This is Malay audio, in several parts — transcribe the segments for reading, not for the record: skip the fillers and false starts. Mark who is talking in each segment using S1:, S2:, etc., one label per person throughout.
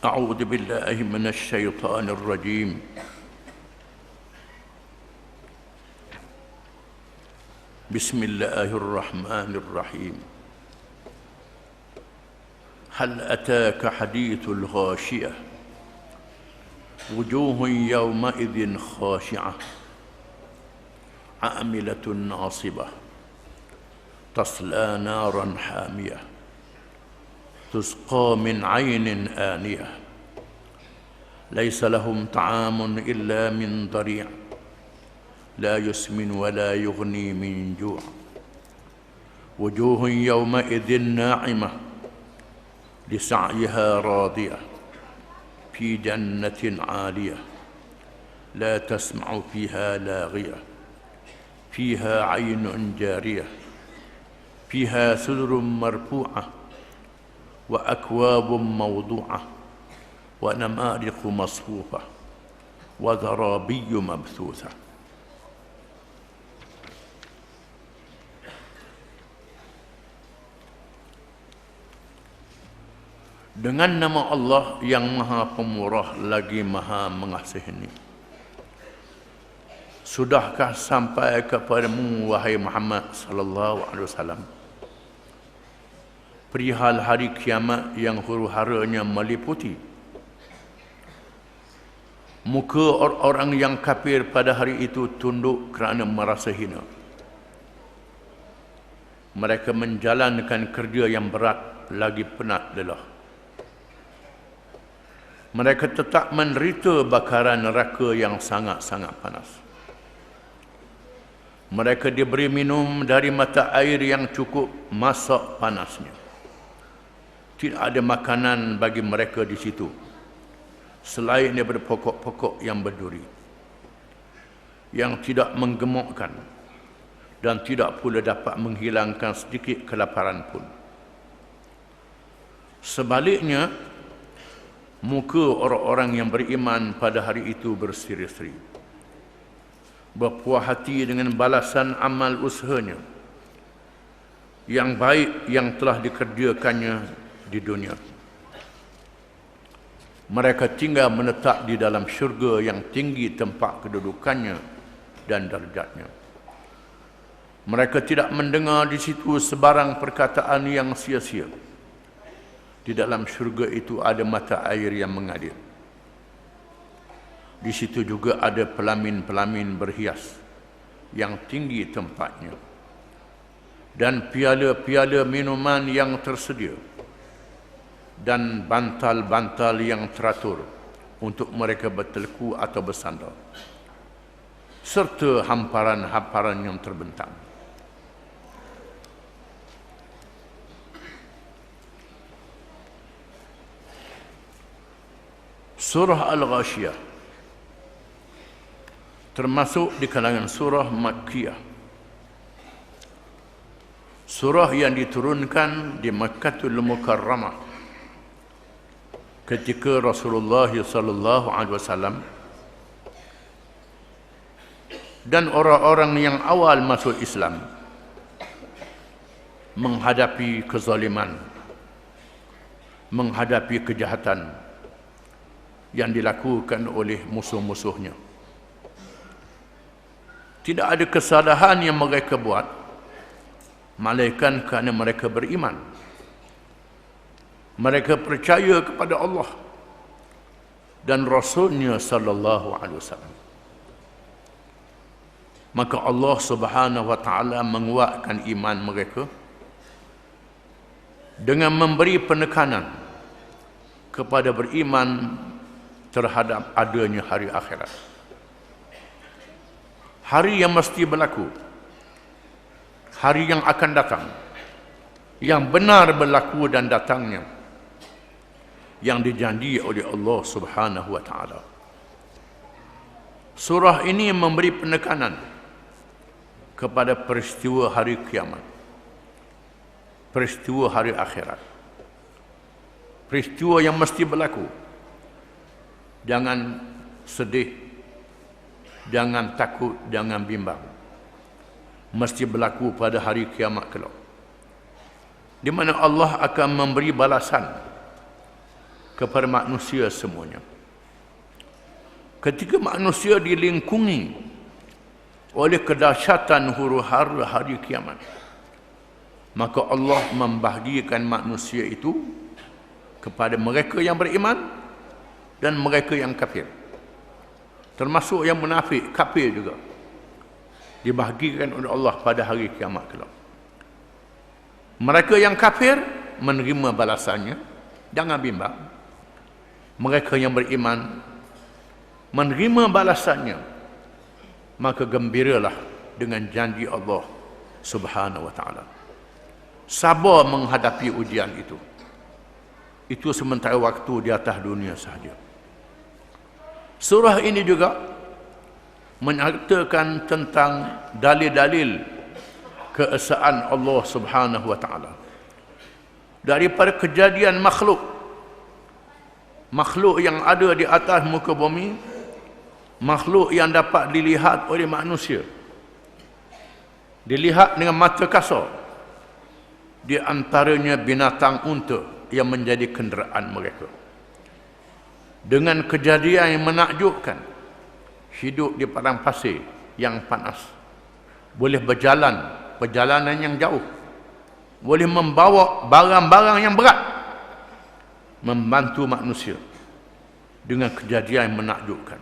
S1: أعوذ بالله من الشيطان الرجيم. بسم الله الرحمن الرحيم. هل أتاك حديث الغاشية وجوه يومئذ خاشعة عاملة ناصبة تصلى نارا حامية تسقى من عين آنية ليس لهم طعام إلا من ضريع لا يسمن ولا يغني من جوع وجوه يومئذ ناعمة لسعيها راضية في جنة عالية لا تسمع فيها لاغية فيها عين جارية فيها سدر مرفوعة وأكواب موضوعة ونمارق مصفوفة وزرابي مبثوثة. Dengan nama Allah yang Maha Pemurah lagi Maha Mengasihi. Sudahkah sampai kepadamu wahai Muhammad sallallahu alaihi wasallam perihal hari kiamat yang huru-haranya meliputi muka orang-orang yang kafir pada hari itu tunduk kerana merasa hina. Mereka menjalankan kerja yang berat lagi penat lelah. Mereka tetap menderita bakaran neraka yang sangat-sangat panas. Mereka diberi minum dari mata air yang cukup masak panasnya. Tidak ada makanan bagi mereka di situ selain daripada pokok-pokok yang berduri, yang tidak menggemukkan dan tidak pula dapat menghilangkan sedikit kelaparan pun. Sebaliknya, muka orang-orang yang beriman pada hari itu berseri-seri, berpuas hati dengan balasan amal usahanya yang baik yang telah dikerjakannya di dunia. Mereka tinggal menetap di dalam syurga yang tinggi tempat kedudukannya dan darjatnya. Mereka tidak mendengar di situ sebarang perkataan yang sia-sia. Di dalam syurga itu ada mata air yang mengalir. Di situ juga ada pelamin-pelamin berhias yang tinggi tempatnya, dan piala-piala minuman yang tersedia, dan bantal-bantal yang teratur untuk mereka bertelku atau bersandar, serta hamparan-hamparan yang terbentang. Surah Al-Ghashiyah termasuk di kalangan surah Makkiyah. Surah yang diturunkan di Makkatul Mukarramah ketika Rasulullah sallallahu alaihi wasallam dan orang-orang yang awal masuk Islam menghadapi kezaliman, menghadapi kejahatan yang dilakukan oleh musuh-musuhnya. Tidak ada kesalahan yang mereka buat melainkan kerana mereka beriman. Mereka percaya kepada Allah dan Rasulnya sallallahu alaihi wasallam. Maka Allah Subhanahu wa taala menguatkan iman mereka dengan memberi penekanan kepada beriman terhadap adanya hari akhirat. Hari yang mesti berlaku, hari yang akan datang, yang benar berlaku dan datangnya, yang dijanji oleh Allah Subhanahu wa taala. Surah ini memberi penekanan kepada peristiwa hari kiamat, peristiwa hari akhirat, peristiwa yang mesti berlaku. Jangan sedih, jangan takut, jangan bimbang. Mesti berlaku pada hari kiamat kelak, di mana Allah akan memberi balasan kepada manusia semuanya. Ketika manusia dilingkungi oleh kedahsyatan huru-hara hari kiamat, maka Allah membahagikan manusia itu kepada mereka yang beriman dan mereka yang kafir. Termasuk yang munafik, kafir juga dibahagikan oleh Allah pada hari kiamat kelak. Mereka yang kafir menerima balasannya, jangan bimbang. Mereka yang beriman menerima balasannya, maka gembiralah dengan janji Allah Subhanahu wa taala. Sabar menghadapi ujian itu. Itu sementara waktu di atas dunia sahaja. Surah ini juga menyatakan tentang dalil-dalil keesaan Allah Subhanahu wa taala. Daripada kejadian makhluk yang ada di atas muka bumi, makhluk yang dapat dilihat oleh manusia, dilihat dengan mata kasar, di antaranya binatang unta yang menjadi kenderaan mereka. Dengan kejadian yang menakjubkan, hidup di padang pasir yang panas, boleh berjalan perjalanan yang jauh, boleh membawa barang-barang yang berat, membantu manusia dengan kejadian yang menakjubkan.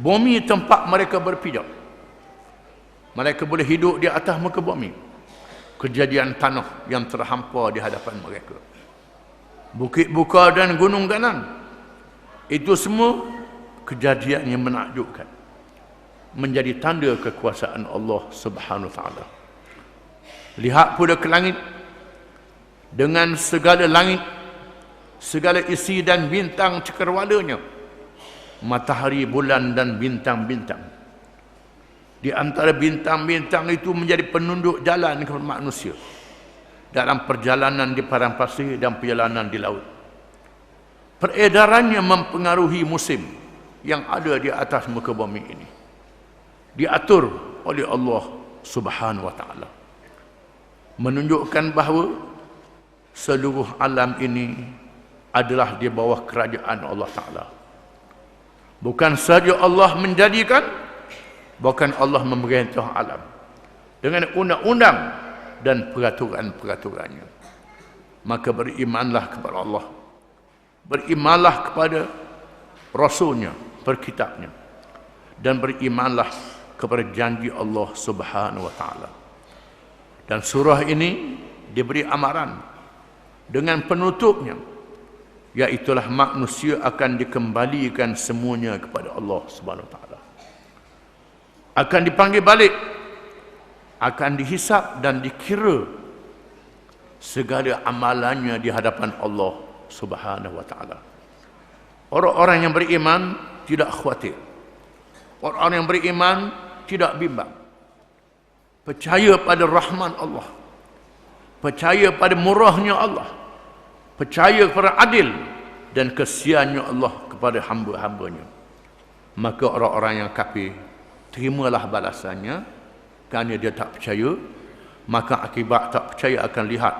S1: Bumi tempat mereka berpijak, mereka boleh hidup di atas muka bumi. Kejadian tanah yang terhampar di hadapan mereka, bukit buka dan gunung ganan, itu semua kejadian yang menakjubkan, menjadi tanda kekuasaan Allah Subhanahu wa taala. Lihat pula ke langit, dengan segala langit, segala isi dan bintang cakrawalanya, matahari, bulan dan bintang-bintang. Di antara bintang-bintang itu menjadi penunjuk jalan kepada manusia dalam perjalanan di padang pasir dan perjalanan di laut. Peredarannya mempengaruhi musim yang ada di atas muka bumi ini, diatur oleh Allah Subhanahu wa taala, menunjukkan bahawa seluruh alam ini adalah di bawah kerajaan Allah taala. Bukan saja Allah menjadikan, bahkan Allah memerintah alam dengan undang-undang dan peraturan-peraturannya. Maka berimanlah kepada Allah, berimanlah kepada Rasulnya, perkitabnya, dan berimanlah kepada janji Allah Subhanahu wa taala. Dan surah ini diberi amaran dengan penutupnya, iaitulah manusia akan dikembalikan semuanya kepada Allah Subhanahu wa taala, akan dipanggil balik, akan dihisap dan dikira segala amalannya di hadapan Allah Subhanahu wa taala. Orang-orang yang beriman tidak khawatir, orang yang beriman tidak bimbang, percaya pada rahman Allah, percaya pada murahnya Allah, percaya kepada adil dan kesiannya Allah kepada hamba-hambanya. Maka orang-orang yang kafir, terimalah balasannya, kerana dia tak percaya, maka akibat tak percaya akan lihat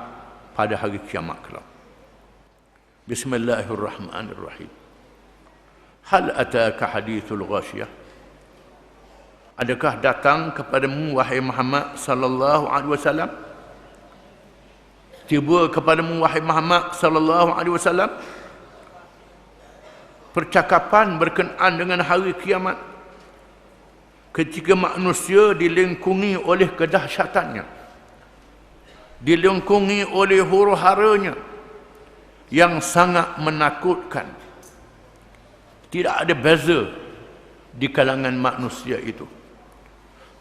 S1: pada hari kiamat kelak. Bismillahirrahmanirrahim. Hal ataka hadithul ghashiyah? Adakah datang kepadamu wahai Muhammad sallallahu alaihi wasallam, tiba kepadamu wahai Muhammad sallallahu alaihi wasallam percakapan berkenaan dengan hari kiamat, ketika manusia dilingkungi oleh kedahsyatannya, dilingkungi oleh huru-haranya yang sangat menakutkan. Tidak ada beza di kalangan manusia itu,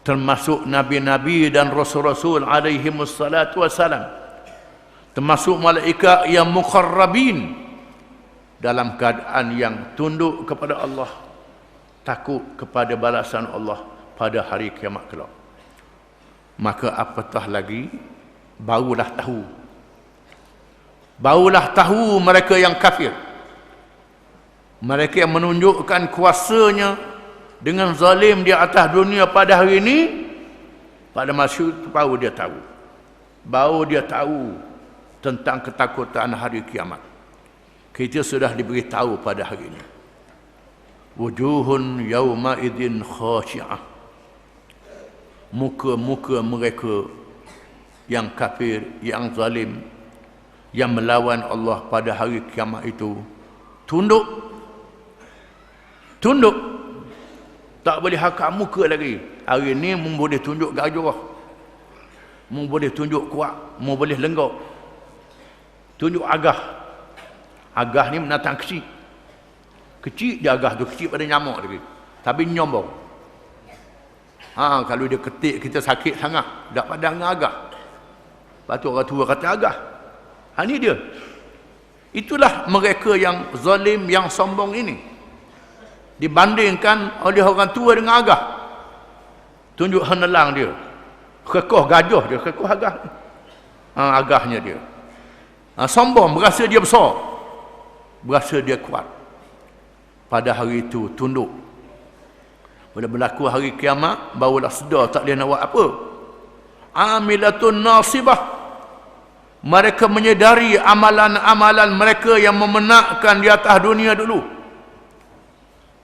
S1: termasuk nabi-nabi dan rasul-rasul alaihi wassalatu wassalam, termasuk malaikat yang muqarrabin, dalam keadaan yang tunduk kepada Allah, takut kepada balasan Allah pada hari kiamat kelak. Maka apatah lagi, barulah tahu mereka yang kafir, mereka yang menunjukkan kuasanya dengan zalim di atas dunia pada hari ini, pada masa itu baru dia tahu tentang ketakutan hari kiamat. Kita sudah diberitahu pada hari ini. Wujuhun yawma idzin khashi'ah. Muka-muka mereka yang kafir, yang zalim, yang melawan Allah pada hari kiamat itu tunduk. Tunduk. Tak boleh hakak muka lagi. Hari ini mu boleh tunjuk gajah. Mu boleh tunjuk kuat, mu boleh lenggok. Tunjuk agah. Agah ni binatang kecil. Kecil dia agah tu, kecil pada nyamuk lagi. Tapi nyombong. Kalau dia ketik kita sakit sangat, tak padan dengan agah. Lepas tu orang tua kata agah. Ini dia. Itulah mereka yang zalim, yang sombong ini. Dibandingkan oleh orang tua dengan agah. Tunjuk henelang dia. Kekoh gajah dia, kekoh agah. Agahnya dia. Sombong, berasa dia besar. Berasa dia kuat. Pada hari itu tunduk. Bila berlaku hari kiamat, barulah sedar tak boleh nak buat apa. Amilatun nasibah. Mereka menyedari amalan-amalan mereka yang memenakkan di atas dunia dulu.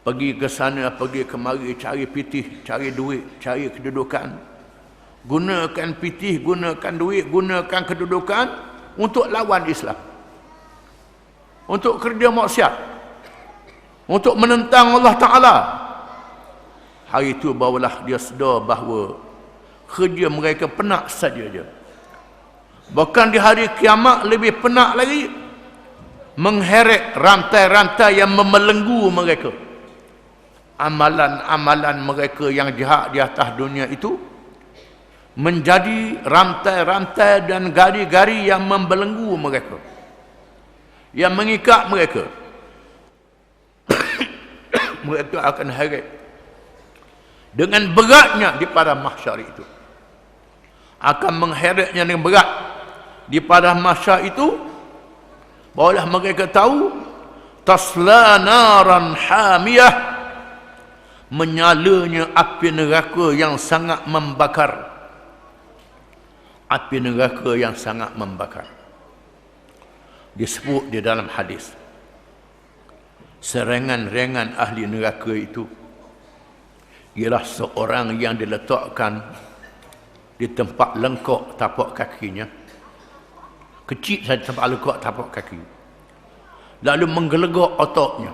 S1: Pergi ke sana, pergi kemari, cari pitih, cari duit, cari kedudukan. Gunakan pitih, gunakan duit, gunakan kedudukan untuk lawan Islam. Untuk kerja maksiat. Untuk menentang Allah Ta'ala. Hari itu barulah dia sedar bahawa kerja mereka penak saja je. Bahkan di hari kiamat lebih penak lagi. Mengheret rantai-rantai yang memelenggu mereka. Amalan-amalan mereka yang jahat di atas dunia itu menjadi rantai-rantai dan gari-gari yang membelenggu mereka. Yang mengikat mereka. Mereka akan heret dengan beratnya di padang mahsyar itu. Akan mengheretnya dengan berat di padang mahsyar itu. Barulah mereka tahu tasla naran hamiyah, menyalanya api neraka yang sangat membakar. Api neraka yang sangat membakar. Disebut di dalam hadis, serangan-rangan ahli neraka itu ialah seorang yang diletakkan di tempat lengkok tapak kakinya. Kecil saja tempat lengkok tapak kaki. Lalu menggelegak otaknya.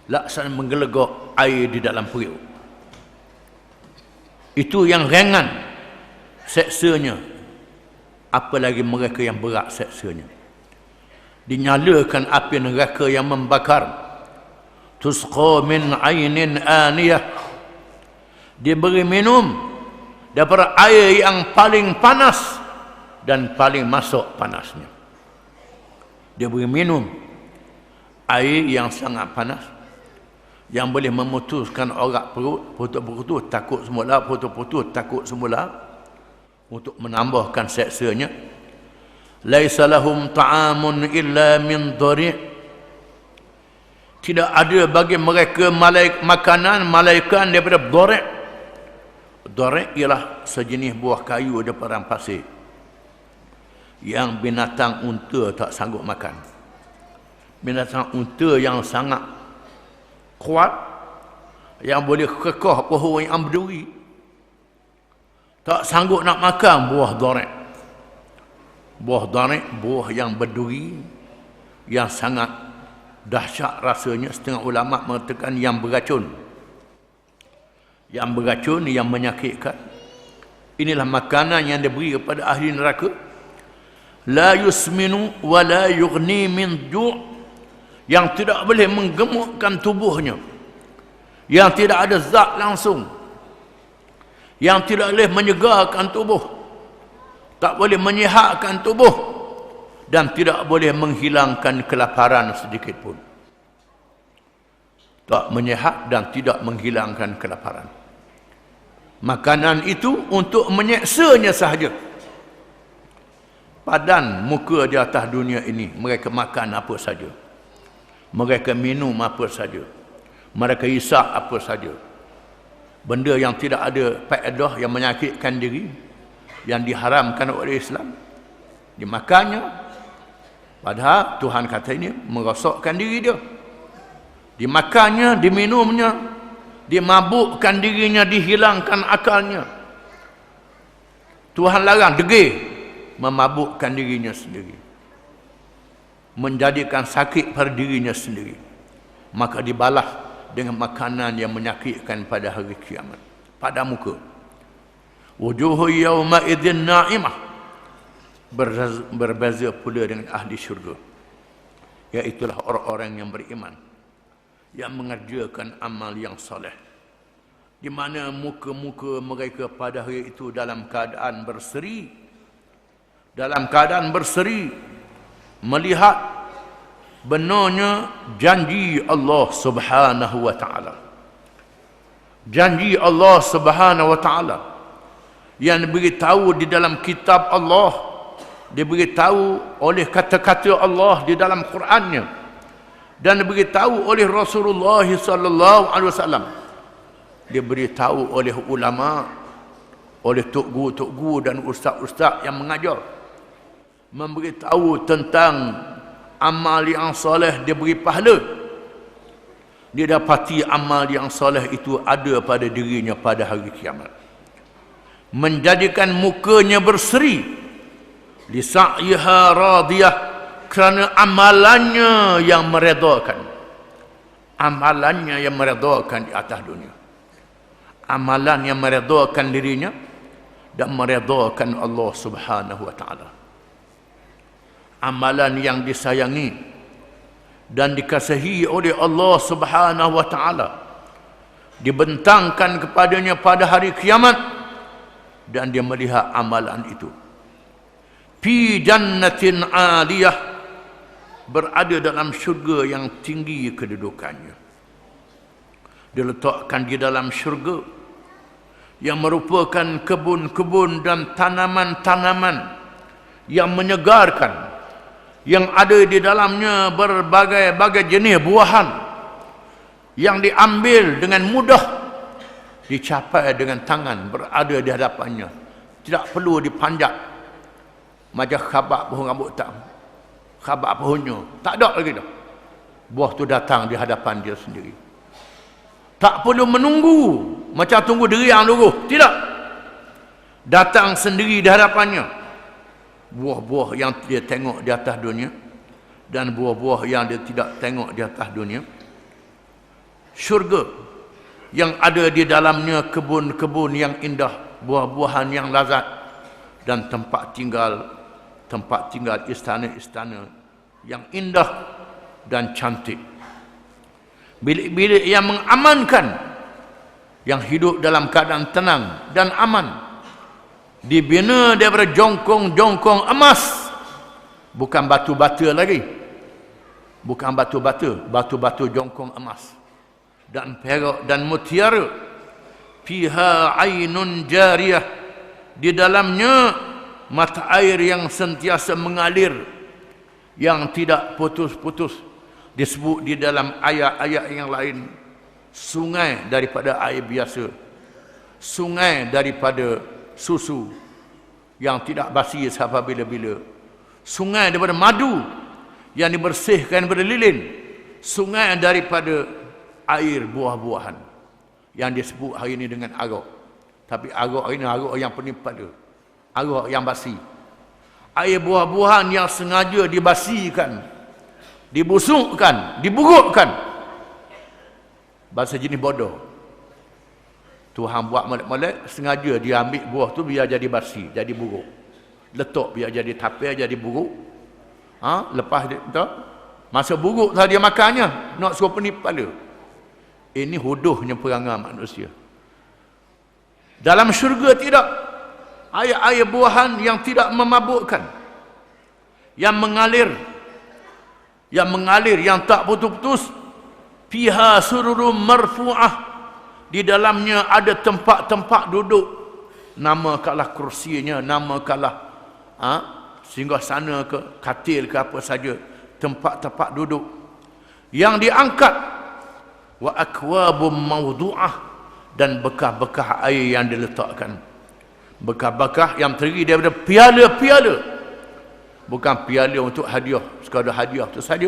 S1: Laksana menggelegak air di dalam perut. Itu yang ringan seksanya. Apalagi mereka yang berat seksanya. Dinyalakan api neraka yang membakar. Tusqa min ainin aniyah. Diberi minum daripada air yang paling panas dan paling masuk panasnya. Dia beri minum air yang sangat panas yang boleh memutuskan orak perut, putus-putus takut semula, putus-putus takut semula, untuk menambahkan seksanya. Laisa lahum ta'amun illa min dhari'. Tidak ada bagi mereka makanan malaikat daripada dhari'. Dhari' ialah sejenis buah kayu di padang pasir yang binatang unta tak sanggup makan. Binatang unta yang sangat kuat, yang boleh kekeh pohon yang berduri, tak sanggup nak makan buah dhari'. Buah dhari', buah yang berduri, yang sangat dahsyat rasanya. Setengah ulama mengatakan yang beracun. Yang beracun, yang menyakitkan. Inilah makanan yang diberi kepada ahli neraka. La yusminu wa la yughni min ju'. Yang tidak boleh menggemukkan tubuhnya. Yang tidak ada zat langsung. Yang tidak boleh menyegarkan tubuh. Tak boleh menyihatkan tubuh. Dan tidak boleh menghilangkan kelaparan sedikit pun. Tak menyihat dan tidak menghilangkan kelaparan. Makanan itu untuk menyeksanya sahaja. Padan muka di atas dunia ini, mereka makan apa saja. Mereka minum apa saja. Mereka isap apa saja. Benda yang tidak ada faedah, yang menyakitkan diri, yang diharamkan oleh Islam, dimakannya. Padahal Tuhan kata ini merosakkan diri dia. Dimakannya, diminumnya, dimabukkan dirinya, dihilangkan akalnya. Tuhan larang, degil, memabukkan dirinya sendiri, menjadikan sakit pada dirinya sendiri. Maka dibalas dengan makanan yang menyakitkan pada hari kiamat, pada muka. Wujuhu yawma idzin na'imah, berbeza pula dengan ahli syurga, iaitulah orang-orang yang beriman, yang mengerjakan amal yang soleh, di mana muka-muka mereka pada hari itu dalam keadaan berseri, melihat benarnya janji Allah Subhanahu wa taala. Janji Allah Subhanahu wa taala yang diberitahu di dalam kitab Allah, diberitahu oleh kata-kata Allah di dalam Qurannya, dan diberitahu oleh Rasulullah sallallahu alaihi wasallam, diberitahu oleh ulama, oleh tok-guru dan ustaz-ustaz yang mengajar, memberitahu tentang amal yang soleh diberi pahala. Didapati amal yang soleh itu ada pada dirinya pada hari kiamat, menjadikan mukanya berseri, lisa'yiha radiyah, kerana amalannya yang meredakan, di atas dunia, amalan yang meredakan dirinya dan meredakan Allah Subhanahu wa taala, amalan yang disayangi dan dikasihi oleh Allah Subhanahu wa taala, dibentangkan kepadanya pada hari kiamat, dan dia melihat amalan itu fi jannatin aliyah, berada dalam syurga yang tinggi kedudukannya. Diletakkan di dalam syurga yang merupakan kebun-kebun dan tanaman-tanaman yang menyegarkan, yang ada di dalamnya berbagai-bagai jenis buahan yang diambil dengan mudah, dicapai dengan tangan, berada di hadapannya, tidak perlu dipanjat macam khabak pohon rambutan, khabak pohonnya, tak ada lagi dah. Buah tu datang di hadapan dia sendiri, tak perlu menunggu macam tunggu deriang dulu, tidak, datang sendiri di hadapannya. Buah-buah yang dia tengok di atas dunia dan buah-buah yang dia tidak tengok di atas dunia. Syurga yang ada di dalamnya kebun-kebun yang indah, buah-buahan yang lazat, dan tempat tinggal istana-istana yang indah dan cantik. Bilik-bilik yang mengamankan, yang hidup dalam keadaan tenang dan aman, dibina daripada jongkong-jongkong emas, bukan batu bata lagi, bukan batu bata, batu-batu jongkong emas dan perak dan mutiara. Fiha ainun jariyah, di dalamnya mata air yang sentiasa mengalir, yang tidak putus-putus. Disebut di dalam ayat-ayat yang lain, sungai daripada air biasa, sungai daripada susu yang tidak basi sampai bila-bila, sungai daripada madu yang dibersihkan daripada lilin, sungai daripada air buah-buahan yang disebut hari ini dengan arak. Tapi arak ini arak yang penipada, arak yang basi. Air buah-buahan yang sengaja dibasikan, dibusukkan, diburukkan. Bahasa jenis bodoh. Tuhan buat molek-molek, sengaja dia ambil buah tu biar jadi basi, jadi buruk. Letak biar jadi tapir, jadi buruk. Lepas dia, masa buruk sahaja dia makannya, nak suruh penipala. Ini huduhnya perangai manusia. Dalam syurga tidak. Air-air buahan yang tidak memabukkan, yang mengalir, yang tak putus-putus. Fiha sururum marfu'ah, di dalamnya ada tempat-tempat duduk. Nama kalah kursinya, nama kalah singgah sana ke katil ke apa saja, tempat-tempat duduk yang diangkat. Wa akwabum mawdu'ah, dan bekah-bekah air yang diletakkan, bekah-bekah yang terdiri daripada piala-piala Bukan piala untuk hadiah, sekadar hadiah itu saja.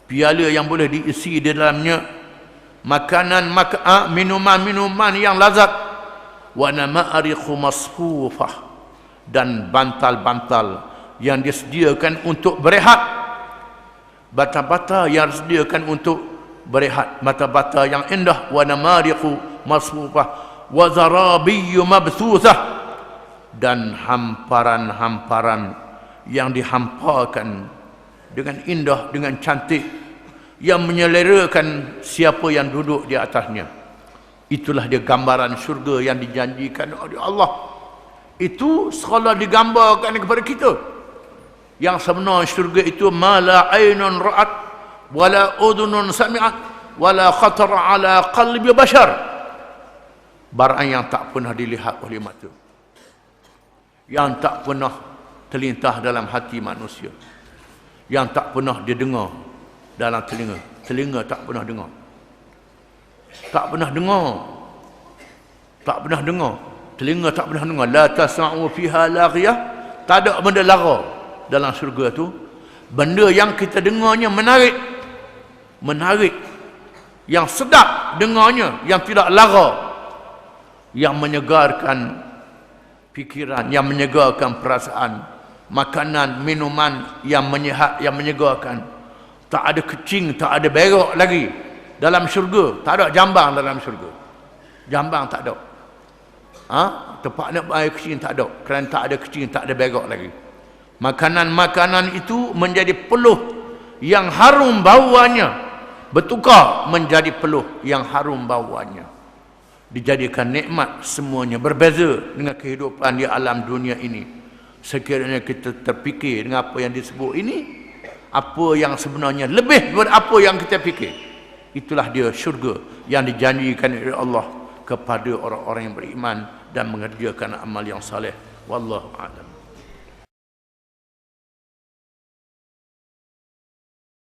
S1: Piala yang boleh diisi di dalamnya makanan, minuman-minuman yang lazat. Wa nama'ariqu masfufah, dan bantal-bantal yang disediakan untuk berehat. Bata-bata yang disediakan untuk berehat, bata-bata yang indah. Wa namariqu masfufah wa zarabiyyu mabthuthah, dan hamparan-hamparan yang dihamparkan dengan indah, dengan cantik, yang menyelerakan siapa yang duduk di atasnya. Itulah dia gambaran syurga yang dijanjikan oleh Allah. Itu sekolah digambarkan kepada kita. Yang sebenar syurga itu ma la aynun ra'at wala udhunun sami'at wala khatara ala qalbi bashar. Barang yang tak pernah dilihat oleh mata, yang tak pernah terlintas dalam hati manusia, yang tak pernah didengar dalam telinga. Telinga tak pernah dengar. Tak pernah dengar. Tak pernah dengar. Telinga tak pernah dengar. La tasma'u fiha laghiyah. Tak ada benda lara dalam syurga tu. Benda yang kita dengarnya menarik. Menarik. Yang sedap dengarnya, yang tidak lara. Yang menyegarkan fikiran, yang menyegarkan perasaan. Makanan, minuman yang menyihat, yang menyegarkan. Tak ada kecing, tak ada berok lagi dalam syurga. Tak ada jambang dalam syurga. Jambang tak ada. Tempat nak air kecing tak ada. Kerana tak ada kecing, tak ada berok lagi. Makanan-makanan itu menjadi peluh yang harum bauannya, bertukar menjadi peluh yang harum bauannya. Dijadikan nikmat semuanya, berbeza dengan kehidupan di alam dunia ini. Sekiranya kita terfikir dengan apa yang disebut ini, apa yang sebenarnya lebih daripada apa yang kita fikir, itulah dia syurga yang dijanjikan oleh Allah kepada orang-orang yang beriman dan mengerjakan amal yang saleh. Wallahu a'lam.